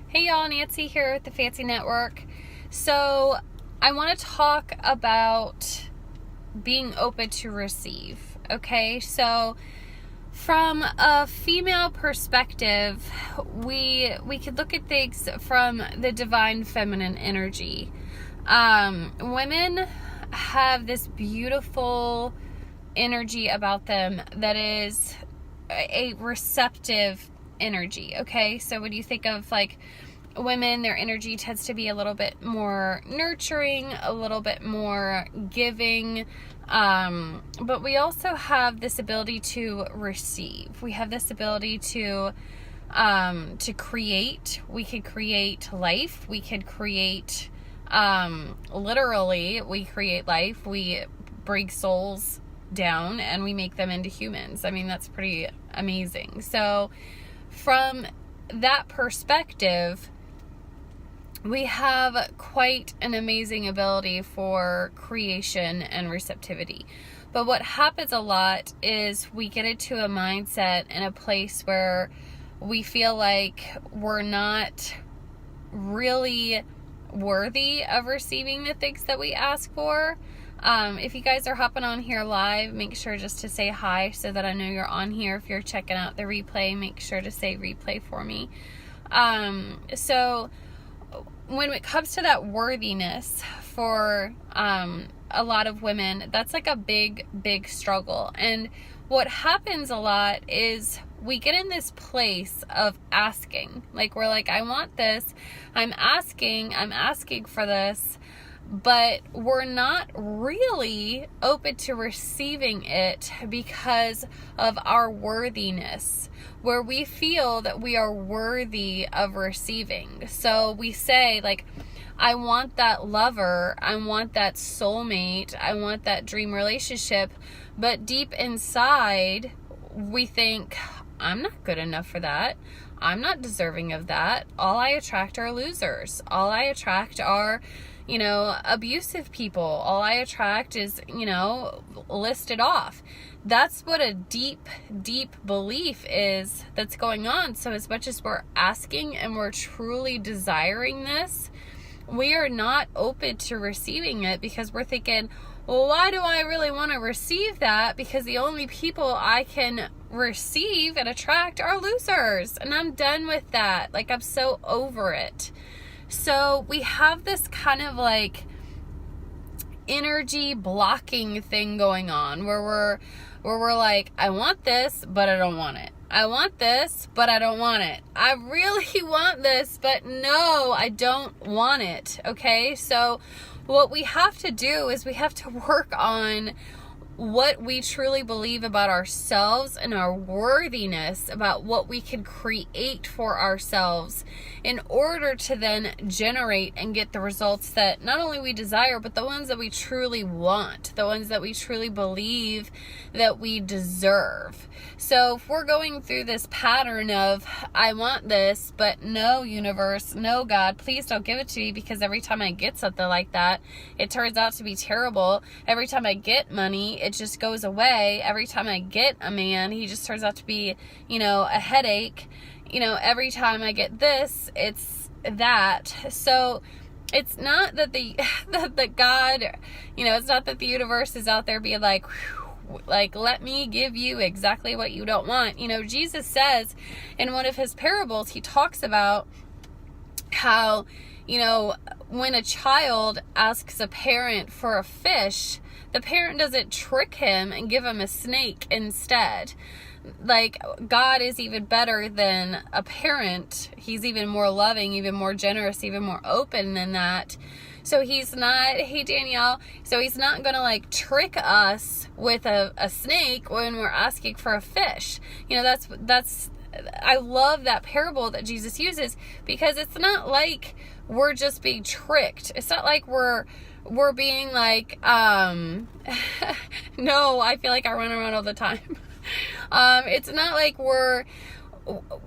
Hey y'all, Nancy here with the Fancy Network. So, I want to talk about being open to receive. Okay, so from a female perspective, we could look at things from the divine feminine energy. Women have this beautiful energy about them that is a receptive energy. Okay, so when you think of like women, their energy tends to be a little bit more nurturing, a little bit more giving, but we also have this ability to receive. We have this ability to create. We could create life. We could create, literally, we create life. We bring souls down and we make them into humans. I mean, that's pretty amazing. So from that perspective, we have quite an amazing ability for creation and receptivity. But what happens a lot is we get into a mindset and a place where we feel like we're not really worthy of receiving the things that we ask for. If you guys are hopping on here live, make sure just to say hi so that I know you're on here. If you're checking out the replay, make sure to say replay for me. So when it comes to that worthiness for a lot of women, that's like a big struggle. And what happens a lot is we get in this place of asking. Like, we're like, I want this. I'm asking for this. But we're not really open to receiving it because of our worthiness, where we feel that we are worthy of receiving. So we say, like, I want that lover, I want that soulmate, I want that dream relationship, but deep inside, we think, I'm not good enough for that. I'm not deserving of that. All I attract are losers. All I attract are, abusive people. All I attract is, listed off. That's what a deep belief is that's going on. So as much as we're asking and we're truly desiring this, we are not open to receiving it because we're thinking, well, why do I really want to receive that? Because the only people I can receive and attract are losers. And I'm done with that. Like, I'm so over it. So we have this kind of like energy blocking thing going on where we're like, I want this, but I don't want it. I want this, but I don't want it. I really want this, but no, I don't want it. Okay? So what we have to do is we have to work on what we truly believe about ourselves and our worthiness, about what we can create for ourselves in order to then generate and get the results that not only we desire, but the ones that we truly want, the ones that we truly believe that we deserve. So if we're going through this pattern of, I want this, but no, universe, no, God, please don't give it to me, because every time I get something like that, it turns out to be terrible. Every time I get money, it just goes away. Every time I get a man, he just turns out to be, a headache. Every time I get this, it's that. So it's not that that God, it's not that the universe is out there being like, let me give you exactly what you don't want. Jesus says in one of his parables, he talks about how, when a child asks a parent for a fish, the parent doesn't trick him and give him a snake instead. Like, God is even better than a parent. He's even more loving, even more generous, even more open than that. So he's not, hey Danielle, so he's not going to like trick us with a snake when we're asking for a fish. That's I love that parable that Jesus uses, because it's not like we're just being tricked. It's not like we're being like, no, I feel like I run around all the time. It's not like we're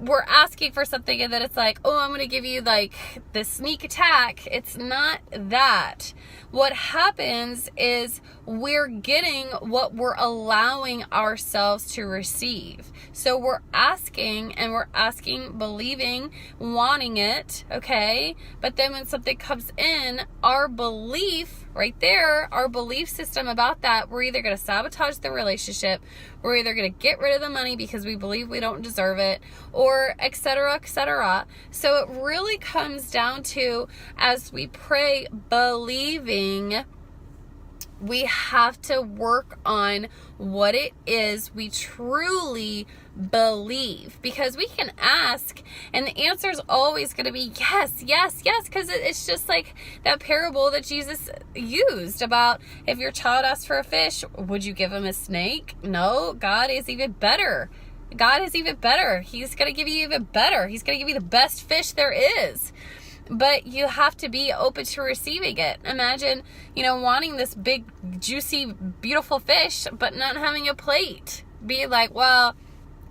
we're asking for something and then it's like, oh, I'm going to give you like this sneak attack. It's not that. What happens is we're getting what we're allowing ourselves to receive. So we're asking and we're asking, believing, wanting it, okay? But then when something comes in, our belief right there, our belief system about that, we're either going to sabotage the relationship, we're either going to get rid of the money because we believe we don't deserve it, or et cetera, et cetera. So it really comes down to, as we pray, believing, we have to work on what it is we truly believe, because we can ask and the answer is always going to be yes, yes, yes, because it's just like that parable that Jesus used about, if your child asks for a fish, would you give him a snake? No, God is even better. God is even better. He's going to give you even better. He's going to give you the best fish there is. But you have to be open to receiving it. Imagine, wanting this big, juicy, beautiful fish, but not having a plate. Be like, well,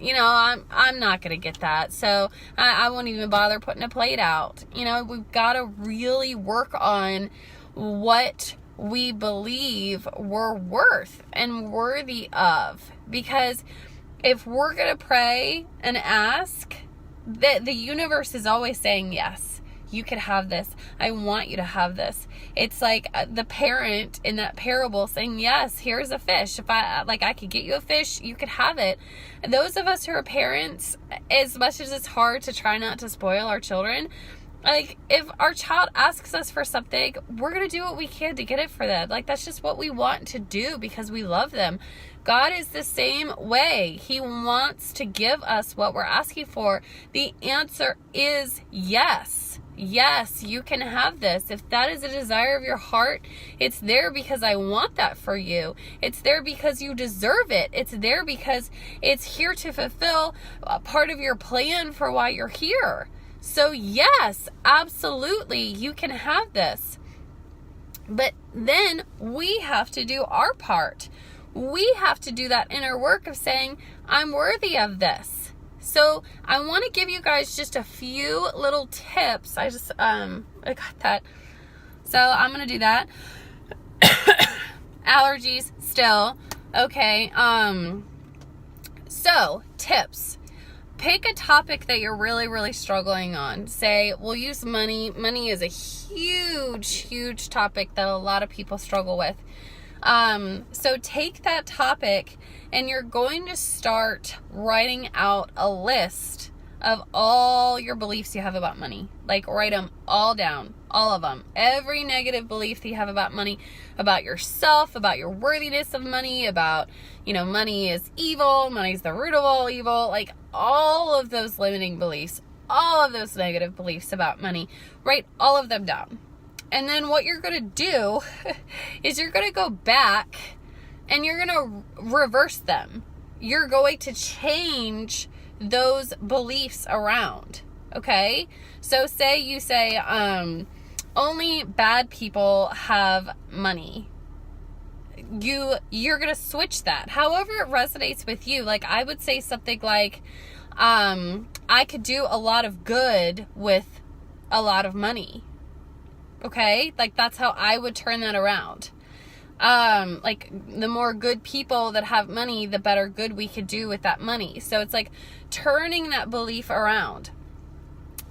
I'm not going to get that. So I won't even bother putting a plate out. We've got to really work on what we believe we're worth and worthy of. Because if we're going to pray and ask, the universe is always saying yes. You could have this. I want you to have this. It's like the parent in that parable saying, yes, here's a fish. If I could get you a fish, you could have it. And those of us who are parents, as much as it's hard to try not to spoil our children, like if our child asks us for something, we're going to do what we can to get it for them. Like that's just what we want to do because we love them. God is the same way. He wants to give us what we're asking for. The answer is yes. Yes, you can have this. If that is a desire of your heart, it's there because I want that for you. It's there because you deserve it. It's there because it's here to fulfill a part of your plan for why you're here. So yes, absolutely, you can have this. But then we have to do our part. We have to do that inner work of saying, I'm worthy of this. So I want to give you guys just a few little tips. I got that. So I'm going to do that. Allergies still. Okay. So tips. Pick a topic that you're really, really struggling on. Say, we'll use money. Money is a huge, huge topic that a lot of people struggle with. So take that topic and you're going to start writing out a list of all your beliefs you have about money. Like write them all down, all of them. Every negative belief that you have about money, about yourself, about your worthiness of money, about, money is evil, money's the root of all evil, like all of those limiting beliefs, all of those negative beliefs about money, write all of them down. And then what you're going to do is you're going to go back and you're going to reverse them. You're going to change those beliefs around. Okay? So say you say, only bad people have money. You're going to switch that. However it resonates with you. Like I would say something like, I could do a lot of good with a lot of money. Okay? Like that's how I would turn that around. Like the more good people that have money, the better good we could do with that money. So it's like turning that belief around.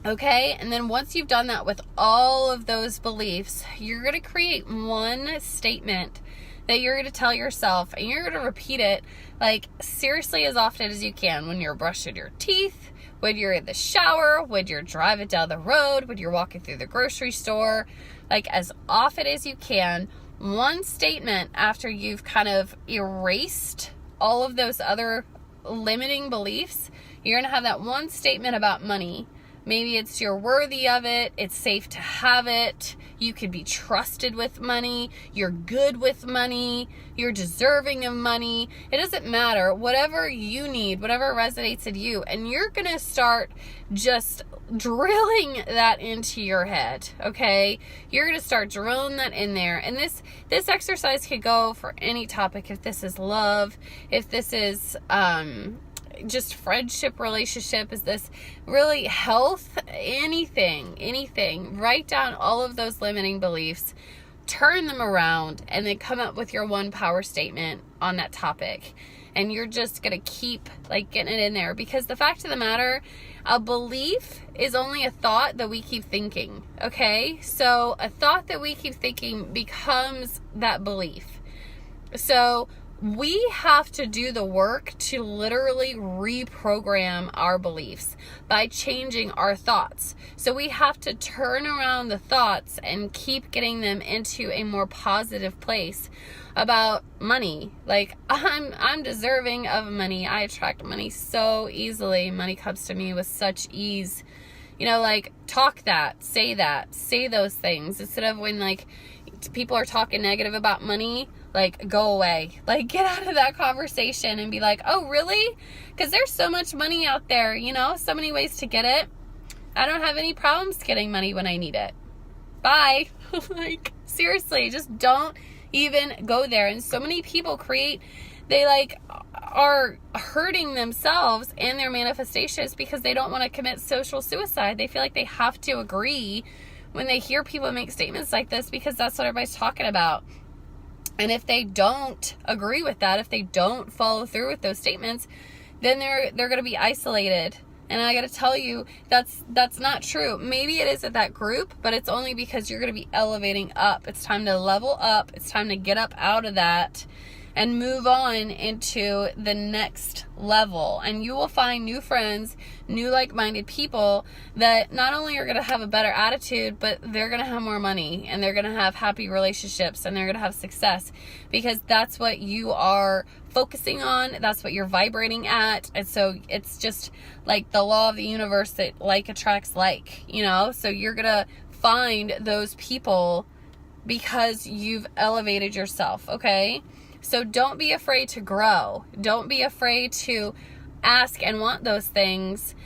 Okay? And then once you've done that with all of those beliefs, you're going to create one statement that you're going to tell yourself, and you're going to repeat it like seriously as often as you can when you're brushing your teeth, when you're in the shower, when you're driving down the road, when you're walking through the grocery store, like as often as you can. One statement after you've kind of erased all of those other limiting beliefs, you're going to have that one statement about money. Maybe it's you're worthy of it, it's safe to have it, you could be trusted with money, you're good with money, you're deserving of money. It doesn't matter. Whatever you need, whatever resonates in you, and you're going to start just drilling that into your head, okay? You're going to start drilling that in there. And this exercise could go for any topic. If this is love, if this is just friendship, relationship? Is this really health? Anything. Write down all of those limiting beliefs, turn them around, and then come up with your one power statement on that topic. And you're just going to keep like getting it in there, because the fact of the matter, a belief is only a thought that we keep thinking. Okay. So a thought that we keep thinking becomes that belief. So we have to do the work to literally reprogram our beliefs by changing our thoughts. So we have to turn around the thoughts and keep getting them into a more positive place about money. Like, I'm deserving of money. I attract money so easily. Money comes to me with such ease. You know, like, talk that, say those things, instead of when like people are talking negative about money, like, go away, like, get out of that conversation and be like, oh, really? Because there's so much money out there, you know, so many ways to get it. I don't have any problems getting money when I need it. Bye. Like, seriously, just don't even go there. And so many people they like are hurting themselves and their manifestations because they don't want to commit social suicide. They feel like they have to agree when they hear people make statements like this, because that's what everybody's talking about. And if they don't agree with that, if they don't follow through with those statements, then they're going to be isolated. And I got to tell you, that's not true. Maybe it is at that group, but it's only because you're going to be elevating up. It's time to level up. It's time to get up out of that and move on into the next level. And you will find new friends, new like-minded people that not only are going to have a better attitude, but they're going to have more money, and they're going to have happy relationships, and they're going to have success, because that's what you are focusing on. That's what you're vibrating at. And so it's just like the law of the universe that like attracts like, you know? So you're going to find those people because you've elevated yourself, okay? So don't be afraid to grow. Don't be afraid to ask and want those things,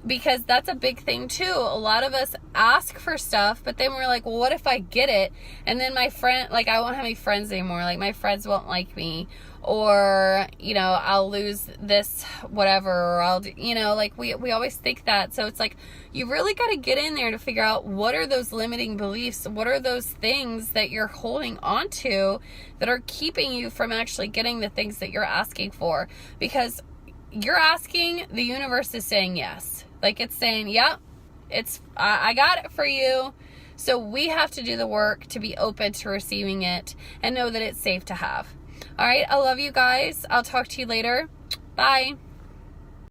because that's a big thing too. A lot of us ask for stuff, but then we're like, well, what if I get it? And then my friend, like, I won't have any friends anymore. Like, my friends won't like me, or, you know, I'll lose this, whatever, or I'll, you know, like we always think that. So it's like, you really got to get in there to figure out what are those limiting beliefs? What are those things that you're holding on to that are keeping you from actually getting the things that you're asking for? Because you're asking, the universe is saying yes. Like, it's saying, yep, I got it for you. So we have to do the work to be open to receiving it and know that it's safe to have. All right. I love you guys. I'll talk to you later. Bye.